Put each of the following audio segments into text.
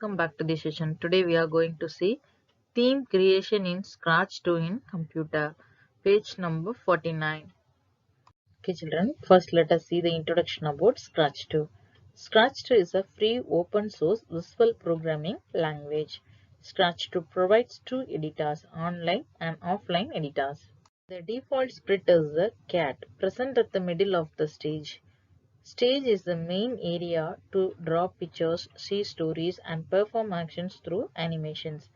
welcome back to the session. Today we are going to see theme creation in Scratch 2 in computer, page number 49. Okay children, first let us see the introduction about Scratch 2. Scratch 2 is a free open source visual programming language. Scratch 2 provides two editors, online and offline editors. The default sprite is the cat present at the middle of the stage. Stage is the main area to draw pictures, see stories, and perform actions through animations.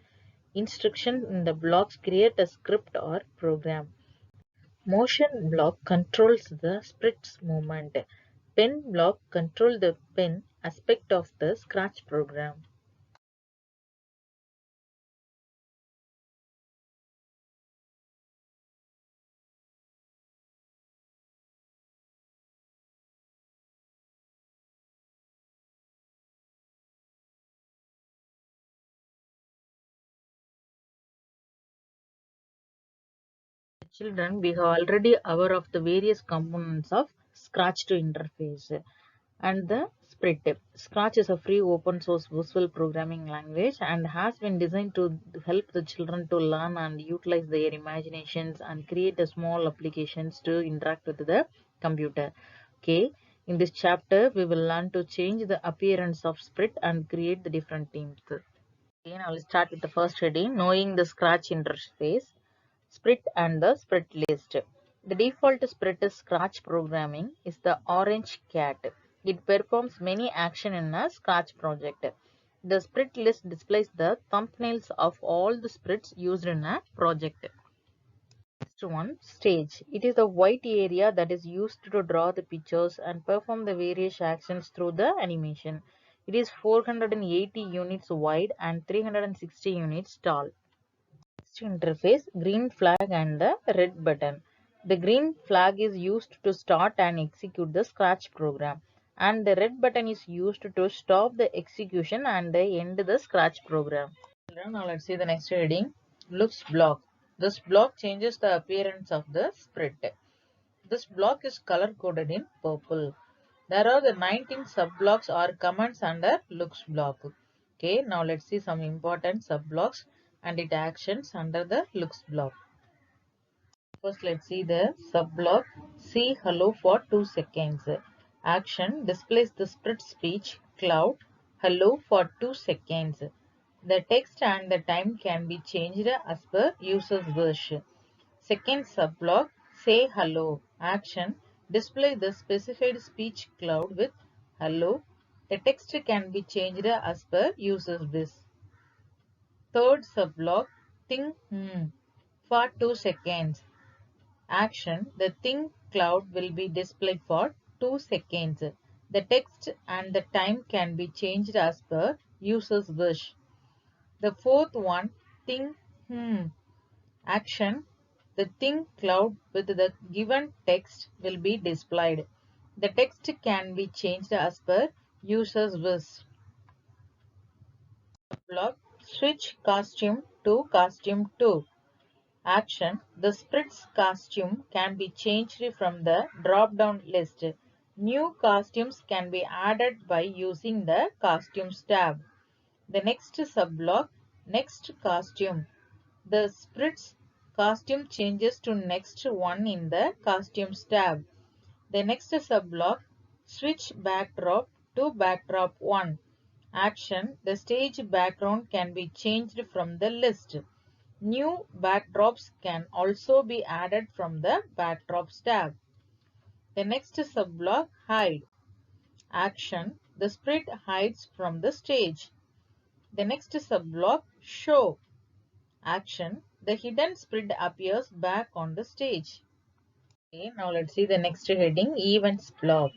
Instructions in the blocks create a script or program. Motion block controls the sprite's movement. Pen block control the pen aspect of the Scratch program. Children, we are already aware of the various components of Scratch to interface and the sprite. Scratch is a free open source visual programming language and has been designed to help the children to learn and utilize their imaginations and create a small applications to interact with the computer. Okay, in this chapter we will learn to change the appearance of sprite and create the different themes. Okay, now let's start with the first heading, knowing the Scratch interface. Sprite and the sprite list. The default sprite Scratch programming is the orange cat. It performs many actions in a Scratch project. The sprite list displays the thumbnails of all the sprites used in a project. Next one, stage. It is the white area that is used to draw the pictures and perform the various actions through the animation. It is 480 units wide and 360 units tall. Interface, green flag and the red button. The green flag is used to start and execute the Scratch program, and the red button is used to stop the execution and end the Scratch program. Now let's see the next heading, looks block. This block changes the appearance of the sprite. This block is color coded in purple. There are the 19 subblocks or commands under looks block. Okay, now let's see some important subblocks and its actions under the looks block. First, let's see the subblock. See hello for 2 seconds. Action displays the sprite speech cloud hello for 2 seconds. The text and the time can be changed as per user's wish. Second subblock, say hello. Action, display the specified speech cloud with hello. The text can be changed as per user's wish. Third subblock, think for 2 seconds. Action, the think cloud will be displayed for 2 seconds. The text and the time can be changed as per user's wish. The fourth one, think action, the think cloud with the given text will be displayed. The text can be changed as per user's wish. Block, switch costume to costume 2. Action, the sprite's costume can be changed from the drop-down list. New costumes can be added by using the costumes tab. The next subblock, next costume. The sprite's costume changes to next one in the costumes tab. The next subblock, switch backdrop to backdrop 1. Action, the stage background can be changed from the list. New backdrops can also be added from the backdrops tab. The next subblock, hide. Action, the sprite hides from the stage. The next subblock, show. Action, the hidden sprite appears back on the stage. Okay, now let's see the next heading, events block.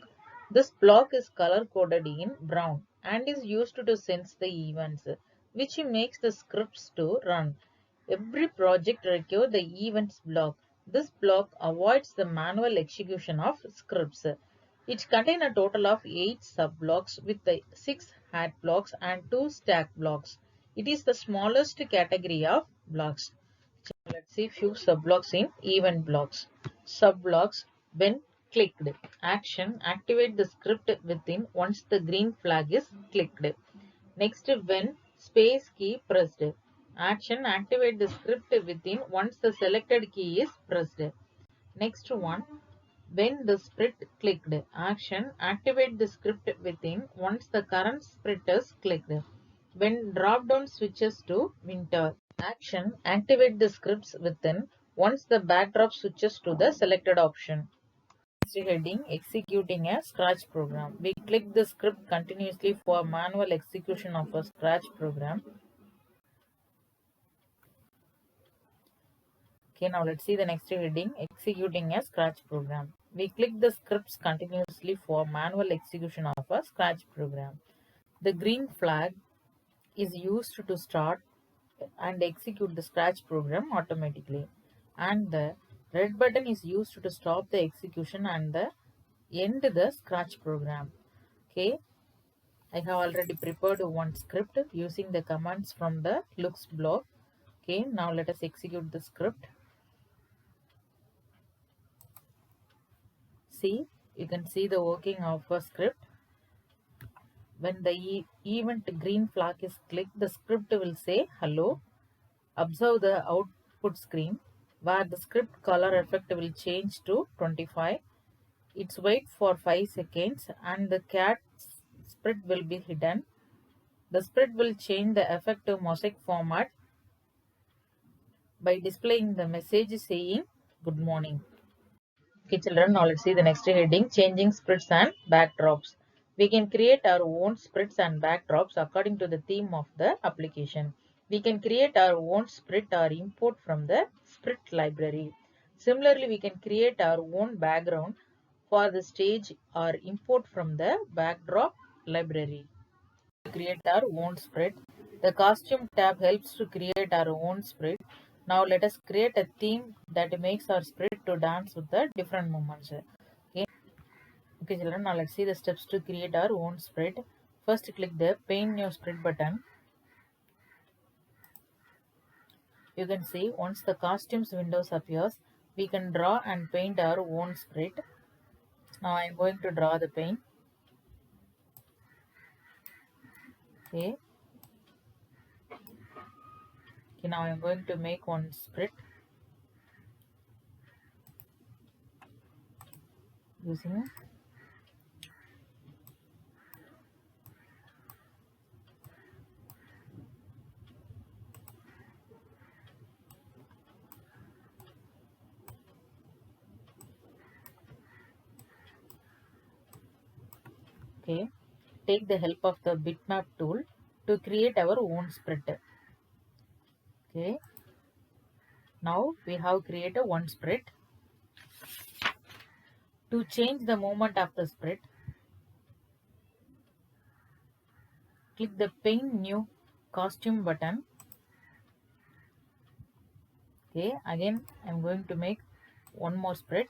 This block is color coded in brown and is used to sense the events, which makes the scripts to run. Every project requires the events block. This block avoids the manual execution of scripts. It contains a total of 8 subblocks with the 6 hat blocks and 2 stack blocks. It is the smallest category of blocks. Let's see few subblocks in event blocks. Subblocks, when clicked. Action, activate the script within once the green flag is clicked. Next, when space key pressed. Action, activate the script within once the selected key is pressed. Next one, when the script clicked. Action, activate the script within once the current script is clicked. When drop-down switches to winter. Action, activate the scripts within once the backdrop switches to the selected option. Next heading, executing a Scratch program. We click the script continuously for manual execution of a Scratch program. Okay, now let's see the next heading, executing a Scratch program. We click the scripts continuously for manual execution of a Scratch program. The green flag is used to start and execute the Scratch program automatically, and the red button is used to stop the execution and the end the Scratch program. Okay, I have already prepared one script using the commands from the looks block. Okay, now let us execute the script. See, you can see the working of a script. When the event green flag is clicked, the script will say hello. Observe the output screen where the script color effect will change to 25. It's wait for 5 seconds and the cat spread will be hidden. The spread will change the effect to mosaic format by displaying the message saying good morning. Okay, children, now let's see the next heading, changing spreads and backdrops. We can create our own spreads and backdrops according to the theme of the application. We can create our own spread or import from the spread library. Similarly, we can create our own background for the stage or import from the backdrop library. To create our own spread. The costume tab helps to create our own spread. Now let us create a theme that makes our spread to dance with the different movements. Okay children, now let's see the steps to create our own spread. First click the paint new spread button. You can see once the costumes windows appears, we can draw and paint our own spread. Now I am going to draw the paint. Okay. Okay, now I am going to make one spread using okay. Take the help of the bitmap tool to create our own spread. Okay. Now we have created one spread. To change the movement of the spread, click the paint new costume button. Okay, again I am going to make one more spread.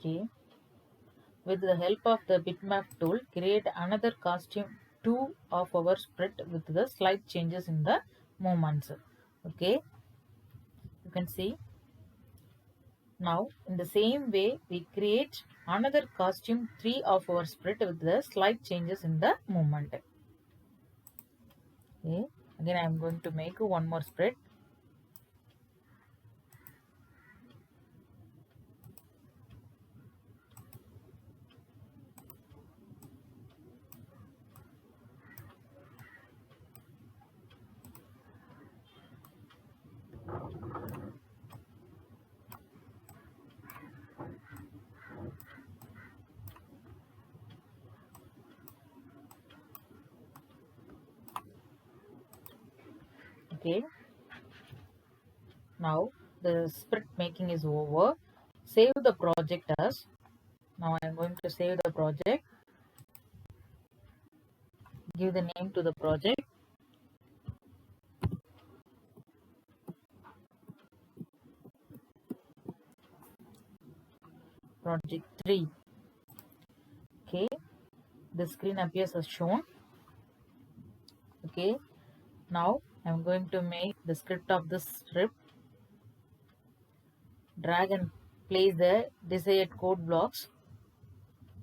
Okay. With the help of the bitmap tool, create another costume 2 of our spread with the slight changes in the movements. Okay, you can see. Now in the same way we create another costume 3 of our spread with the slight changes in the movement. Okay, again I am going to make one more spread. Okay, now the spread making is over. Save the project as. Now I am going to save the project. Give the name to the project. project 3. Okay, the screen appears as shown. Okay, now I'm going to make the script of this script. Drag and place the desired code blocks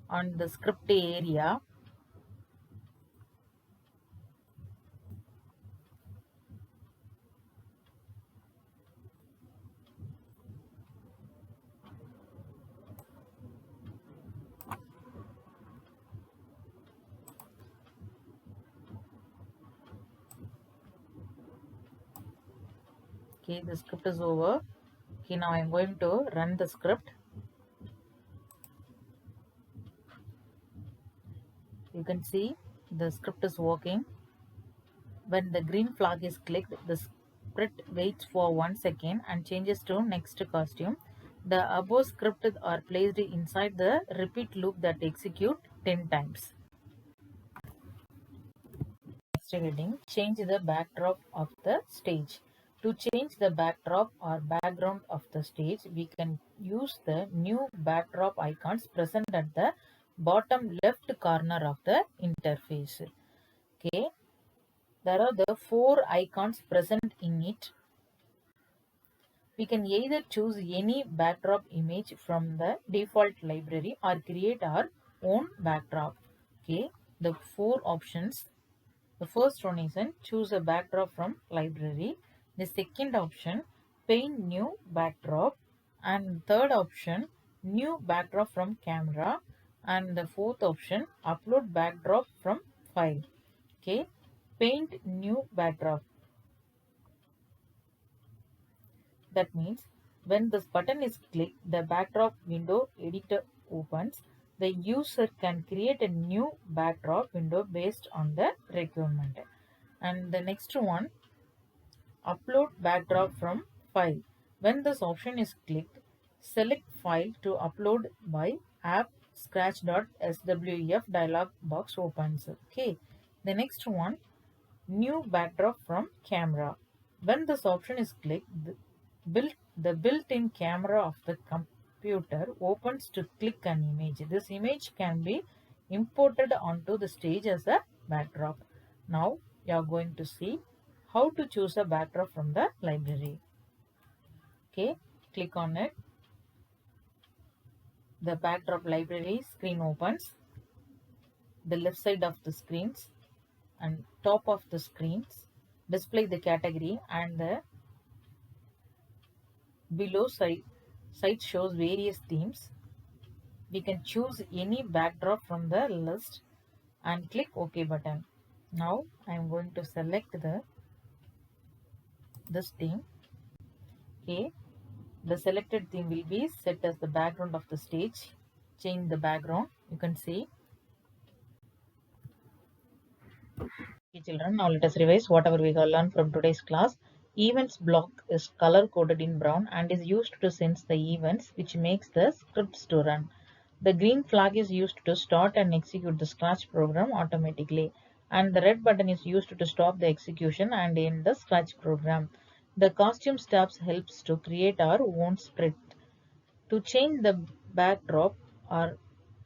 on the script area. Okay, the script is over. Okay, now I'm going to run the script. You can see the script is working. When the green flag is clicked, the script waits for 1 second and changes to next costume. The above script are placed inside the repeat loop that execute 10 times. Next heading, change the backdrop of the stage. To change the backdrop or background of the stage, we can use the new backdrop icons present at the bottom left corner of the interface. Okay, there are the 4 icons present in it. We can either choose any backdrop image from the default library or create our own backdrop. Okay, the 4 options. The first one is choose a backdrop from library. The second option, paint new backdrop. And third option, new backdrop from camera. And the fourth option, upload backdrop from file. Okay, paint new backdrop. That means when this button is clicked, the backdrop window editor opens. The user can create a new backdrop window based on the requirement. And the next one, upload backdrop from file. When this option is clicked, select file to upload by app scratch.swf dialog box opens. Okay. The next one, new backdrop from camera. When this option is clicked, the built-in camera of the computer opens to click an image. This image can be imported onto the stage as a backdrop. Now you are going to see how to choose a backdrop from the library. Okay, click on it. The backdrop library screen opens. The left side of the screens and top of the screens display the category, and the below site shows various themes. We can choose any backdrop from the list and click OK button. Now I am going to select this theme. Okay, the selected theme will be set as the background of the stage. Change the background. You can see. Okay, children, now let us revise whatever we have learned from today's class. Events block is color coded in brown and is used to sense the events, which makes the scripts to run. The green flag is used to start and execute the Scratch program automatically, and the red button is used to stop the execution and end the Scratch program. The costume tabs helps to create our own script. To change the backdrop or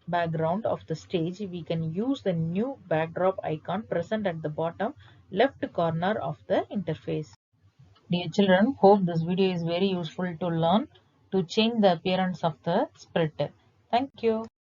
background of the stage, we can use the new backdrop icon present at the bottom left corner of the interface. Dear children, hope this video is very useful to learn to change the appearance of the spread. Thank you.